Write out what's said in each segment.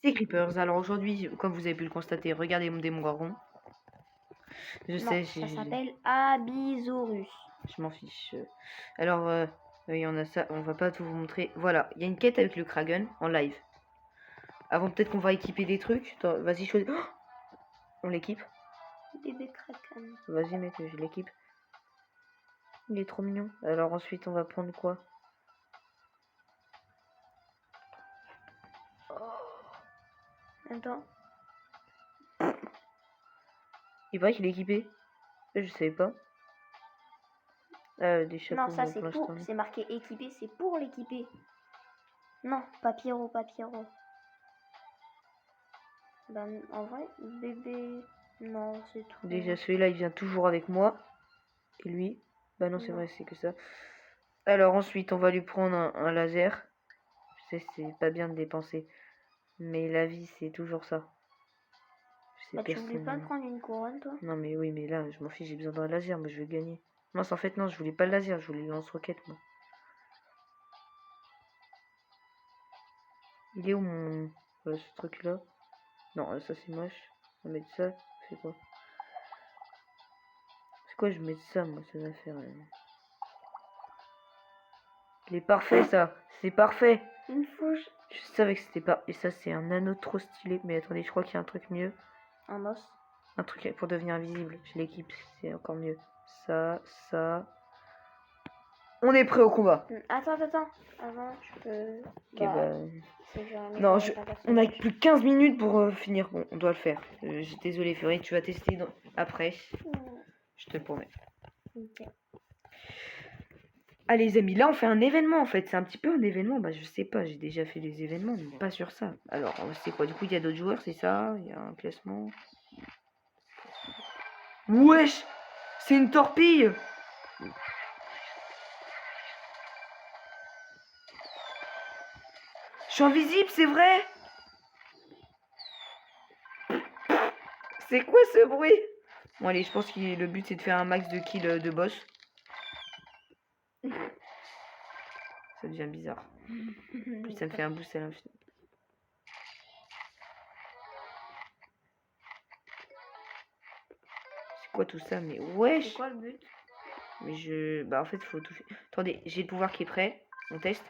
c'est Creepers. Alors aujourd'hui, comme vous avez pu le constater, regardez mon démon dragon. Je sais, ça s'appelle Abisaurus. je m'en fiche. Alors, oui, on a ça, on va pas tout vous montrer. Voilà, il y a une quête avec le Kraken en live. Avant, peut-être qu'on va équiper des trucs. Vas-y, choisis. Oh, on l'équipe. Bébé Kraken. Vas-y, mec, je l'équipe. Il est trop mignon. Alors ensuite, on va prendre quoi? Attends. Il paraît qu'il est équipé. Je savais pas. Des chapeaux. Non, ça c'est pour. C'est marqué équipé, c'est pour l'équiper. Non, pas Pierrot. Ben, en vrai, bébé. Non, c'est tout. Déjà, celui-là, il vient toujours avec moi. Et lui? Bah non, c'est vrai, c'est que ça. Alors ensuite, on va lui prendre un laser. Je sais, c'est pas bien de dépenser. Mais la vie, c'est toujours ça. Bah, tu voulais pas prendre une couronne, toi? Non, mais oui, mais là, je m'en fiche, j'ai besoin d'un laser. Moi, je veux gagner. Mince, en fait, non, je voulais pas le laser. Je voulais le lance-roquette, moi. Il est où mon... ce truc-là? Non, ça, c'est moche. On va mettre ça. C'est quoi? C'est quoi, je mets ça, moi, ça va faire... Il est parfait, ça. C'est parfait. Une fouche. Je savais que c'était pas... Et ça, c'est un anneau trop stylé. Mais attendez, je crois qu'il y a un truc mieux. Un os. Un truc pour devenir invisible. Je l'équipe, c'est encore mieux. Ça. On est prêt au combat. Attends. Avant, je peux... Ok, bah... Non, on a plus 15 minutes pour finir. Bon, on doit le faire. Désolé, Fury, tu vas tester après. Je te le promets. Okay. Ah, les amis, là, on fait un événement, en fait. C'est un petit peu un événement. Bah, je sais pas, j'ai déjà fait des événements, mais pas sur ça. Alors, c'est quoi? Du coup, il y a d'autres joueurs, c'est ça? Il y a un classement. Wesh! C'est une torpille! Je suis invisible, c'est vrai? C'est quoi ce bruit? Bon, allez, je pense que le but, c'est de faire un max de kills de boss. Ça devient bizarre. Puis ça me fait un boost à l'infini. C'est quoi tout ça? Mais wesh! C'est quoi le but? Mais bah, en fait, faut tout faire. Attendez, j'ai le pouvoir qui est prêt. On teste.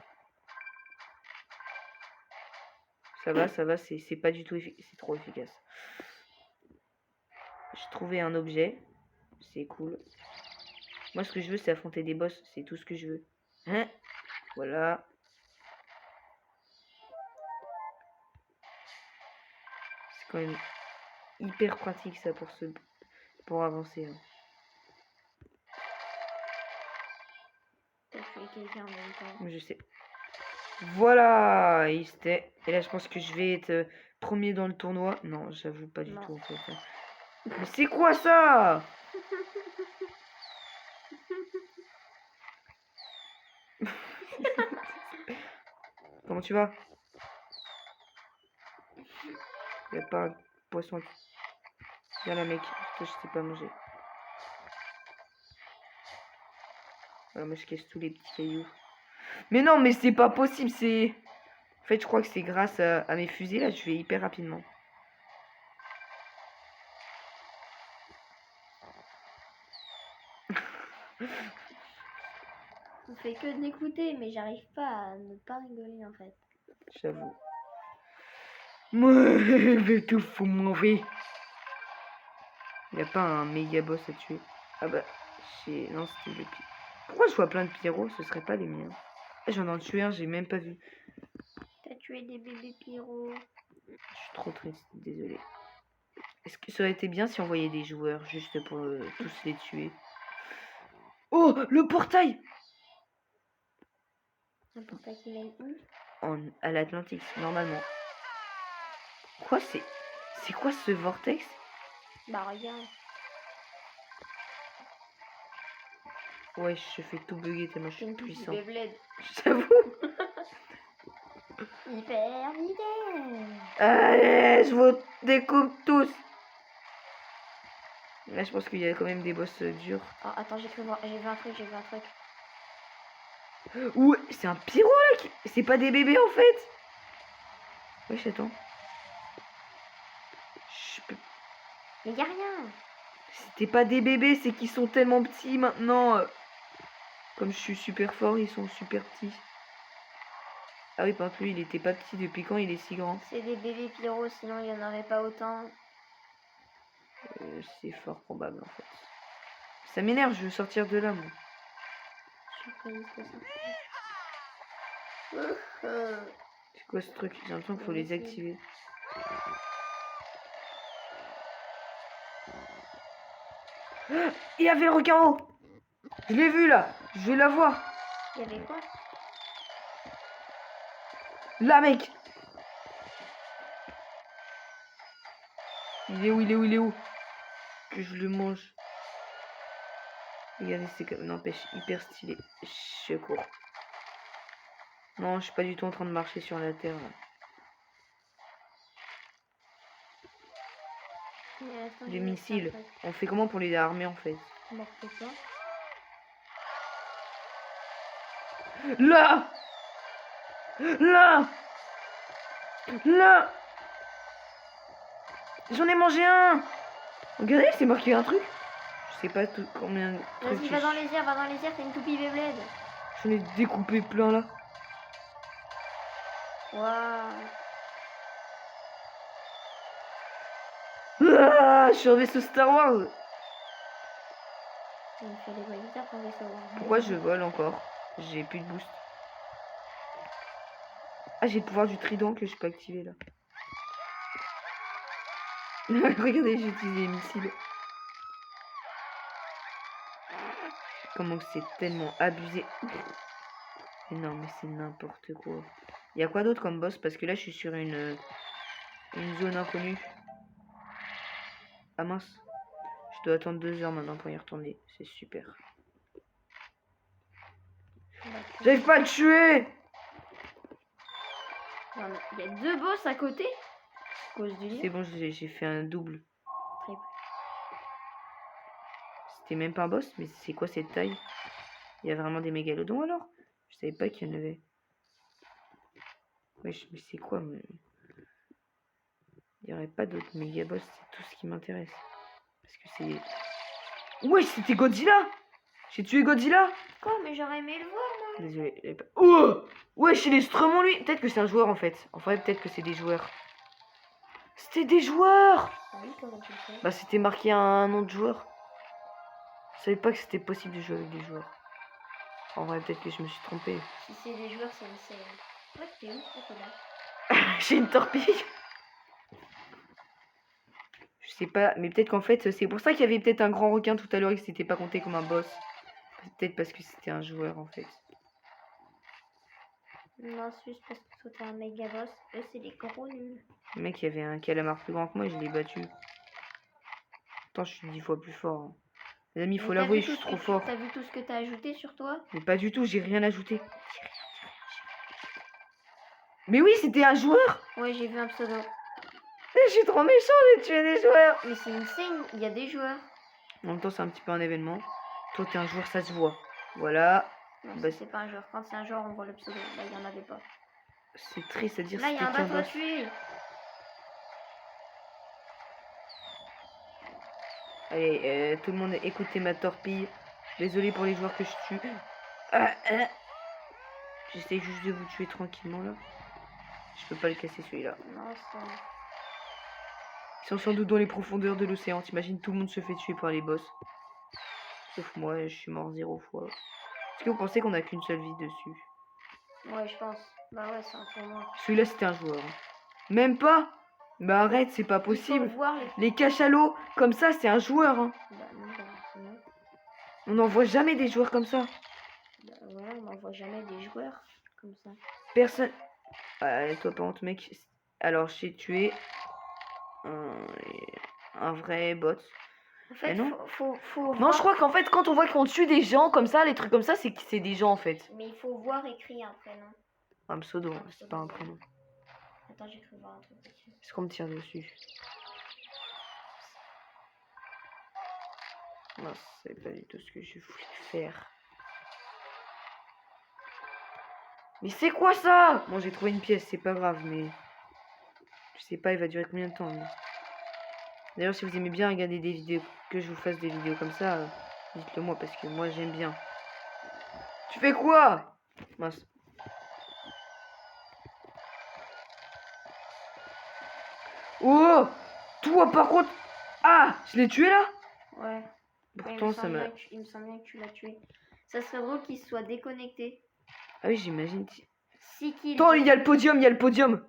Ça va, c'est pas du tout efficace. C'est trop efficace. J'ai trouvé un objet. C'est cool. Moi, ce que je veux, c'est affronter des boss. C'est tout ce que je veux. Hein? Voilà. C'est quand même hyper pratique, ça, pour avancer. Hein. T'as tué quelqu'un en même temps. Je sais. Voilà! Et là, je pense que je vais être premier dans le tournoi. Non, j'avoue pas du tout, en fait. Mais c'est quoi ça? Comment tu vas? Y'a pas un poisson. Viens là, mec. Je sais pas manger. Voilà, moi je casse tous les petits cailloux. Mais non, mais c'est pas possible. C'est. En fait, je crois que c'est grâce à mes fusées là. Je vais hyper rapidement. On fait que de l'écouter, mais j'arrive pas à ne pas rigoler en fait. J'avoue. Moi, je vais tout fou mauvais. Y a pas un méga boss à tuer. Ah bah, non, c'était le pire. Pourquoi je vois plein de Pierrots? Ce serait pas les miens. J'en ai tué un, j'ai même pas vu. T'as tué des bébés Pierrot. Je suis trop triste, désolée. Est-ce que ça aurait été bien si on voyait des joueurs juste pour tous les tuer? Oh, le portail! Un portail qui mène où? À l'Atlantique, normalement. Quoi, c'est quoi ce vortex? Bah regarde. Ouais, je fais tout bugger tellement je suis puissant. J'avoue. Hyper vitesse. Allez, je vous découpe tous. Là, je pense qu'il y a quand même des boss durs. Oh, attends, j'ai vu un truc. Ouh, c'est un pyro là. C'est pas des bébés en fait. Wesh, attends. Mais y a rien. C'était pas des bébés, c'est qu'ils sont tellement petits maintenant. Comme je suis super fort, ils sont super petits. Ah oui, par contre, lui, il était pas petit depuis quand il est si grand? C'est des bébés pyros, sinon il y en aurait pas autant. C'est fort probable en fait. Ça m'énerve, je veux sortir de là, moi. Je suis triste de ça. C'est quoi ce truc? J'ai l'impression qu'il faut les activer. Il y avait le requin en haut. Je l'ai vu là. Je vais l'avoir. Il y avait quoi? Là, mec. Il est où? Il est où? Il est où? Que je le mange. Regardez, c'est comme... N'empêche, hyper stylé. Je cours. Non, je suis pas du tout en train de marcher sur la terre. Là. Des missiles. On fait comment pour les armer en fait? Là! Là! Là! J'en ai mangé un! Regardez, c'est marqué un truc. Je sais pas tout, combien de trucs. Vas-y, va dans les airs, t'as une toupie Beyblade. J'en ai découpé plein là. Waouh. Ah, je suis un vaisseau Star Wars. Il me fait des voyageurs ton vaisseau. Pourquoi je vole encore? J'ai plus de boost. Ah, j'ai le pouvoir du trident que je peux activer là. Regardez, j'ai utilisé les missiles. Comment que c'est tellement abusé. Mais non, mais c'est n'importe quoi. Il y a quoi d'autre comme boss? Parce que là, je suis sur une zone inconnue. Ah mince. Je dois attendre 2 heures maintenant pour y retourner. C'est super. J'arrive pas à le tuer! Il y a 2 boss à côté à cause du lit. C'est bon, j'ai fait un double. Triple. C'était même pas un boss, mais c'est quoi cette taille? Il y a vraiment des mégalodons alors? Je savais pas qu'il y en avait. Wesh, mais c'est quoi mais... Il n'y aurait pas d'autres méga boss, c'est tout ce qui m'intéresse. Parce que c'est... Wesh, c'était Godzilla! J'ai tué Godzilla! Quoi? Mais j'aurais aimé le voir, moi. Désolé. Oh! Wesh, il est strumant lui! Peut-être que c'est un joueur en fait. En vrai, peut-être que c'est des joueurs. C'était des joueurs! Oui, comment tu le sais? Bah, c'était marqué un nom de joueur. Je savais pas que c'était possible de jouer avec des joueurs. En vrai, peut-être que je me suis trompée. Si c'est des joueurs, c'est une série. Ouais, t'es où? T'es là. J'ai une torpille. Je sais pas, mais peut-être qu'en fait, c'est pour ça qu'il y avait peut-être un grand requin tout à l'heure et que c'était pas compté comme un boss. Peut-être parce que c'était un joueur en fait. Non, c'est juste parce que toi t'es un méga boss. Eux, c'est des gros nuls. Le mec, il y avait un calamar plus grand que moi et je l'ai battu. Pourtant, je suis 10 fois plus fort. Hein. Les amis, il faut l'avouer, je suis trop fort. T'as vu tout ce que t'as ajouté sur toi? Mais pas du tout, j'ai rien ajouté. Mais oui, c'était un joueur. Ouais, j'ai vu un pseudo. Je suis trop méchant, j'ai tué des joueurs. Mais c'est une scène, il y a des joueurs. En même temps, c'est un petit peu un événement. Toi, t'es un joueur, ça se voit. Voilà. Non, Bah, c'est pas un joueur. Quand c'est un joueur, on voit le pseudo. Là, il y en avait pas. c'est triste à dire. Là, il y a un bateau à tuer. Allez, tout le monde, écoutez ma torpille. Désolé pour les joueurs que je tue. J'essaie juste de vous tuer tranquillement là. Je peux pas le casser celui-là. Non, c'est... Ils sont sans doute dans les profondeurs de l'océan. T'imagines, tout le monde se fait tuer par les boss. Sauf moi, je suis mort 0 fois. Est-ce que vous pensez qu'on a qu'une seule vie dessus? Ouais, je pense. Bah ouais, c'est un tournoi. Celui-là, c'était un joueur. Même pas? Bah arrête, c'est pas possible. Voir les cachalots, comme ça, c'est un joueur. Hein. Bah non, non. On n'en voit jamais des joueurs comme ça. Bah ouais, on n'en voit jamais des joueurs comme ça. Personne... toi, par contre, mec... Alors, j'ai tué un vrai bot. En fait, non, faut non, voir... je crois qu'en fait, quand on voit qu'on tue des gens comme ça, les trucs comme ça, c'est que c'est des gens en fait. Mais il faut voir écrit un prénom. Un pseudo, c'est pas un prénom. Attends, j'ai cru voir un truc dessus. Est-ce qu'on me tire dessus? Non, c'est pas du tout ce que je voulais faire. Mais c'est quoi ça? Bon, j'ai trouvé une pièce, c'est pas grave, mais... Je sais pas, il va durer combien de temps, mais... D'ailleurs, si vous aimez bien regarder des vidéos, que je vous fasse des vidéos comme ça, dites-le moi parce que moi j'aime bien. Tu fais quoi? Mince. Oh! Toi par contre. Ah! Je l'ai tué là? Ouais. Pourtant ça m'a. Il me semble bien que tu l'as tué. Ça serait drôle qu'il soit déconnecté. Ah oui, j'imagine. Si qu'il. Attends, il y a le podium, il y a le podium.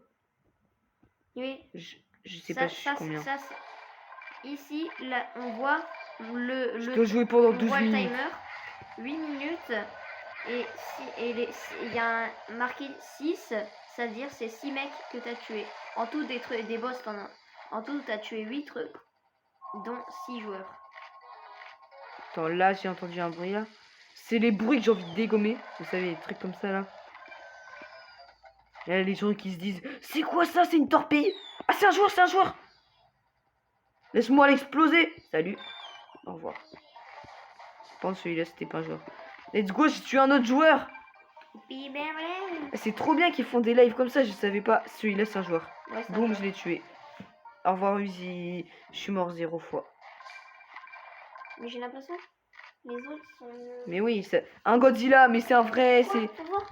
Oui. Je sais pas, je suis combien. Ici, là, on voit Je dois jouer pendant on 12 voit minutes. le timer. 8 minutes. Et il y a marqué 6. Ça veut dire c'est 6 mecs que tu as tués. En tout, des boss, en tout, tu as tué 8 trucs, dont 6 joueurs. Attends, là, j'ai entendu un bruit là. C'est les bruits que j'ai envie de dégommer. Vous savez, les trucs comme ça là. Il y a les gens qui se disent: c'est quoi ça? C'est une torpille? Ah, c'est un joueur, c'est un joueur! Laisse-moi l'exploser! Salut! Au revoir. Je pense que celui-là, c'était pas un joueur. Let's go, j'ai tué un autre joueur! C'est trop bien qu'ils font des lives comme ça, je savais pas. Celui-là, c'est un joueur. Ouais, Boum, je l'ai tué. Au revoir, Uzi. Je suis mort 0 fois. Mais j'ai l'impression les autres sont. Mais oui, c'est un Godzilla, mais c'est un vrai. C'est. Faut voir.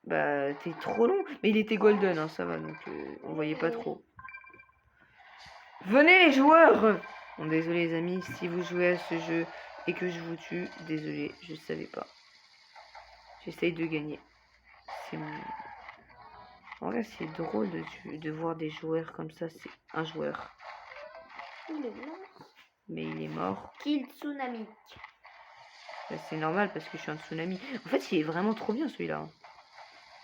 Bah, t'es trop long. Mais il était golden, hein, ça va, donc on voyait pas trop. Venez les joueurs! Bon, désolé les amis, si vous jouez à ce jeu et que je vous tue, désolé, je savais pas. J'essaye de gagner. C'est en vrai, c'est drôle de voir des joueurs comme ça. C'est un joueur. Il est blanc. Mais il est mort. Kill Tsunami. Bah, c'est normal parce que je suis un tsunami. En fait, il est vraiment trop bien celui-là. Hein.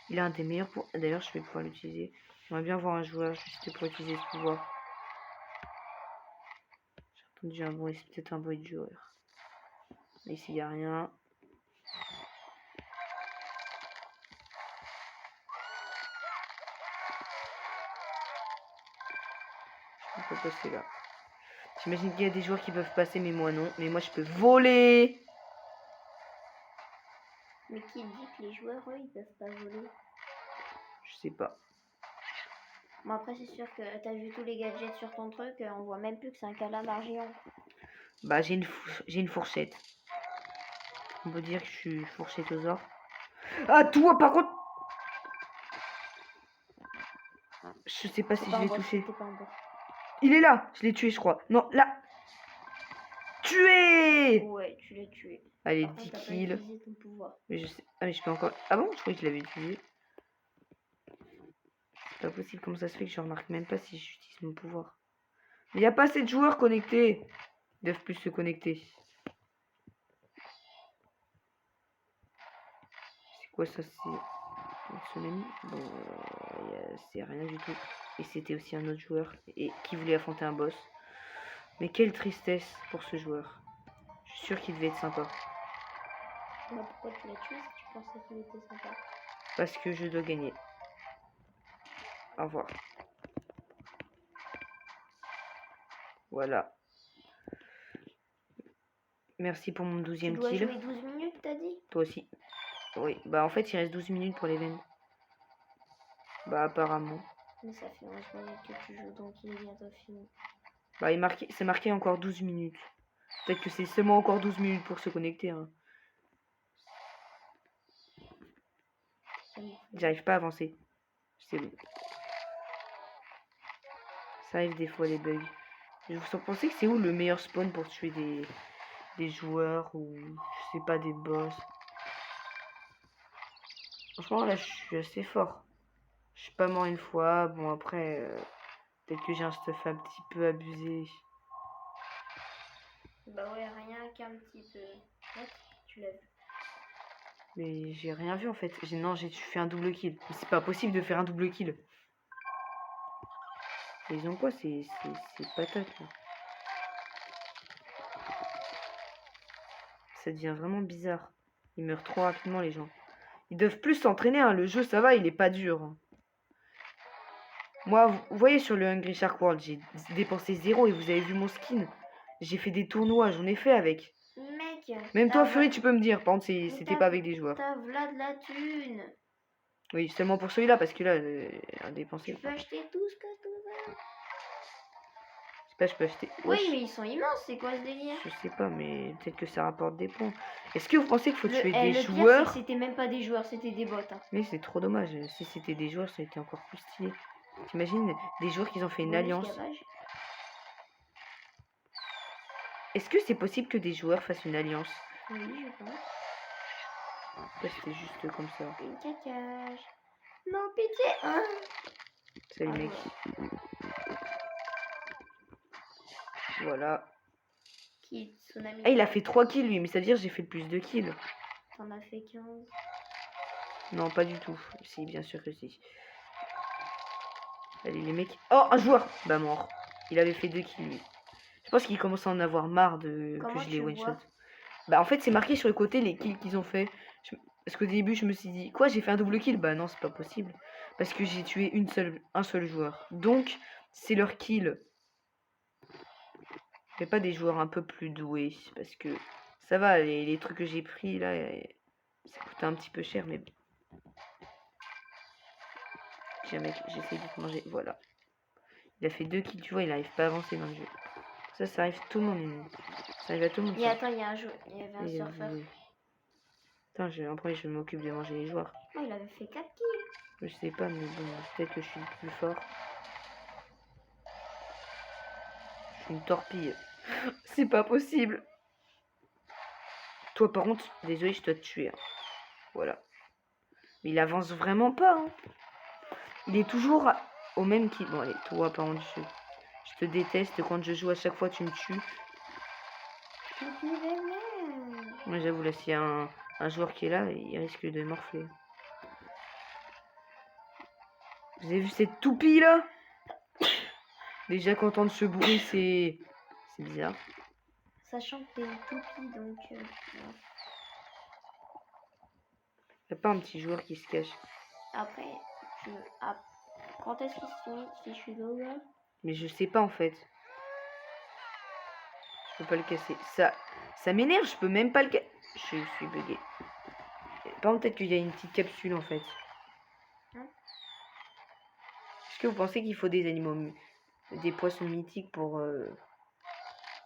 Il a un des meilleurs pour. D'ailleurs, je vais pouvoir l'utiliser. J'aimerais bien voir un joueur juste pour utiliser ce pouvoir. J'ai entendu un bruit, c'est peut-être un bruit de joueur. Mais ici, il n'y a rien. Je peux passer là. J'imagine qu'il y a des joueurs qui peuvent passer, mais moi non. Mais moi, je peux voler. Mais qui dit que les joueurs, eux, ils peuvent pas voler? Je sais pas. Bon, après, c'est sûr que t'as vu tous les gadgets sur ton truc, on voit même plus que c'est un calamar géant. Bah, j'ai une fourchette. On peut dire que je suis fourchettosaure. Ah, toi, par contre. Je sais pas si je l'ai touché. Il est là. Je l'ai tué, je crois. Non, là. Tué! Ouais, tu l'as tué. Allez, Par 10 contre, kills. ton pouvoir. Mais je sais. Ah, mais je peux encore. Ah bon? Je croyais que je l'avais utilisé. C'est pas possible. Comment ça se fait que je remarque même pas si j'utilise mon pouvoir? Mais il n'y a pas assez de joueurs connectés. Ils doivent plus se connecter. C'est quoi ça? C'est un tsunami? Bon, c'est rien du tout. Et c'était aussi un autre joueur et qui voulait affronter un boss. Mais quelle tristesse pour ce joueur. Je suis sûr qu'il devait être sympa. Bah, pourquoi tu l'as tué si tu pensais qu'il était sympa? Parce que je dois gagner. Au revoir. Voilà. Merci pour mon 12e kill. Tu dois jouer 12 minutes, t'as dit? Toi aussi. Oui, bah en fait il reste 12 minutes pour l'event. Bah apparemment. Mais ça fait 11 minutes que tu joues, donc il est bientôt fini. Bah c'est marqué encore 12 minutes. Peut-être que c'est seulement encore 12 minutes pour se connecter. Hein. J'arrive pas à avancer. C'est bon. Ça arrive des fois les bugs. Je vous pensez que c'est où le meilleur spawn pour tuer des joueurs ou je sais pas des boss? Franchement là je suis assez fort. Je suis pas mort une fois. Bon après peut-être que j'ai un stuff un petit peu abusé. Bah ouais, rien qu'un petit peu. Ouais, tu l'as vu. Mais j'ai rien vu en fait. Non, j'ai fait un double kill. Mais c'est pas possible de faire un double kill. Et ils ont quoi? C'est patate là. Ça devient vraiment bizarre. Ils meurent trop rapidement les gens. Ils doivent plus s'entraîner, hein. Le jeu ça va, il est pas dur. Hein. Moi, vous voyez sur le Hungry Shark World, j'ai dépensé 0 et vous avez vu mon skin. J'ai fait des tournois, j'en ai fait avec. Mec, même toi Fury tu peux me dire, par contre c'était pas avec des joueurs. T'as v'là de la thune. Oui, seulement pour celui-là parce que là, à dépenser. Tu peux acheter tout ce que tu veux. Là, je peux acheter. Oui, Wesh, mais ils sont immenses, c'est quoi ce délire? je sais pas, mais peut-être que ça rapporte des points. Est-ce que vous pensez qu'il faut tuer des Le pire, c'est joueurs? que c'était même pas des joueurs, c'était des bots. Hein. Mais c'est trop dommage. Si c'était des joueurs, ça aurait été encore plus stylé. T'imagines des joueurs qui ont fait une Bonus alliance. gavage. Est-ce que c'est possible que des joueurs fassent une alliance? Oui, je pense. Ouais, c'était juste comme ça. Une cacage. Non, pitié. Hein. Salut Ah, mec. voilà. Voilà. Kill, tsunami. Ah, il a fait 3 kills lui, mais ça veut dire que j'ai fait le plus de kills. T'en as fait 15. Non, pas du tout. Si, bien sûr que si. Allez les mecs. Oh, un joueur. Bah mort. Il avait fait 2 kills lui. Je pense qu'il commence à en avoir marre de Comment que je les tu one shot. vois? Bah en fait c'est marqué sur le côté les kills qu'ils ont fait. Parce qu'au début je me suis dit quoi, j'ai fait un double kill? Bah non, c'est pas possible. Parce que j'ai tué un seul joueur. Donc c'est leur kill. Mais pas des joueurs un peu plus doués. Parce que ça va, les trucs que j'ai pris là, ça coûtait un petit peu cher, mais jamais j'essaie de te manger. Voilà. Il a fait 2 kills, tu vois, il arrive pas à avancer dans le jeu. Ça arrive tout le monde. Ça arrive à tout le monde. Et ça. attends, il y a un jeu. Il y avait un Et, surfeur. Attends, en premier je m'occupe de manger les joueurs. Oh, il avait fait 4 kills. Je sais pas, mais bon, peut-être que je suis le plus fort. Je suis une torpille. C'est pas possible. Toi, par contre, désolé, je dois te tuer. Hein. Voilà. Mais il avance vraiment pas. Hein. Il est toujours au même kill. Bon, allez, toi, par contre, je te déteste. Quand je joue, à chaque fois, tu me tues. Moi, j'avoue, là, s'il y a un joueur qui est là, il risque de morfler. Vous avez vu cette toupie, là? Déjà, content de se bourrer, c'est bizarre. Sachant que t'es une toupie, donc... Y'a pas un petit joueur qui se cache. Après, quand est-ce qu'il se finit si je suis là? Mais je sais pas, en fait. Je peux pas le casser. Ça m'énerve, je peux même pas le casser. Je suis bugué. Par contre, peut-être qu'il y a une petite capsule, en fait. Hein? Est-ce que vous pensez qu'il faut des animaux... Des poissons mythiques pour...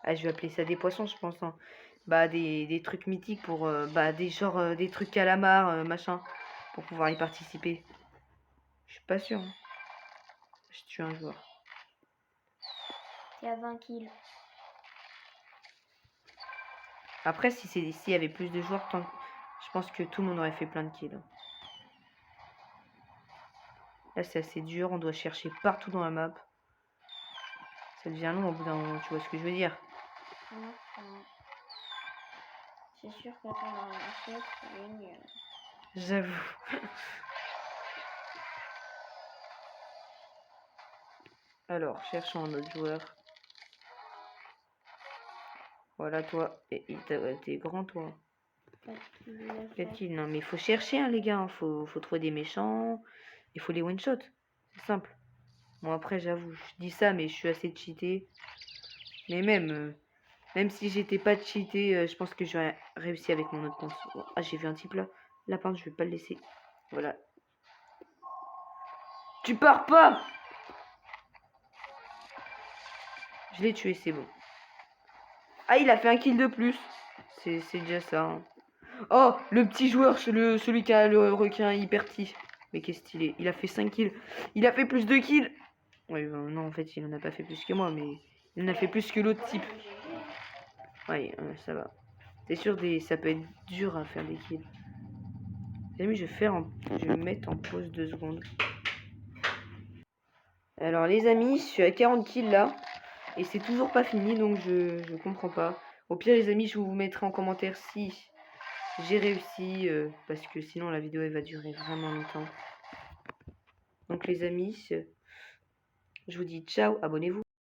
Ah, je vais appeler ça des poissons, je pense. Hein. Bah, des trucs mythiques pour... bah, des trucs calamars, machin. Pour pouvoir y participer. Je suis pas sûr. Hein. Je tue un joueur. T'es à 20 kills. Après, s'il y avait plus de joueurs, je pense que tout le monde aurait fait plein de kills. Là, c'est assez dur. On doit chercher partout dans la map. Ça devient long au bout d'un moment. Tu vois ce que je veux dire? C'est sûr qu'attends dans l'assiette, c'est génial. J'avoue. Alors, cherchons un autre joueur. Voilà, toi. T'es grand, toi. 4 kills. Non, mais il faut chercher, hein, les gars. Faut trouver des méchants. Il faut les one-shot. C'est simple. Bon, après, j'avoue, je dis ça, mais je suis assez cheaté. Mais même si j'étais pas cheaté, je pense que j'aurais réussi avec mon autre compte. Oh, ah, j'ai vu un type là. Là, par contre, je vais pas le laisser. Voilà. Tu pars pas! Je l'ai tué, c'est bon. Ah, il a fait un kill de plus. C'est déjà ça. Hein. Oh, le petit joueur, celui qui a le requin hyper petit. Mais qu'est-ce qu'il est? Il a fait 5 kills. Il a fait plus de kills. Ouais, ben, non, en fait, il en a pas fait plus que moi, mais il en a fait plus que l'autre type. Ouais, ça va. C'est sûr, ça peut être dur à faire des kills. Les amis, je vais me mettre en pause 2 secondes. Alors, les amis, je suis à 40 kills là. Et c'est toujours pas fini, donc je comprends pas. Au pire, les amis, je vous mettrai en commentaire si j'ai réussi. Parce que sinon, la vidéo, elle va durer vraiment longtemps. Donc, les amis, je vous dis ciao, abonnez-vous.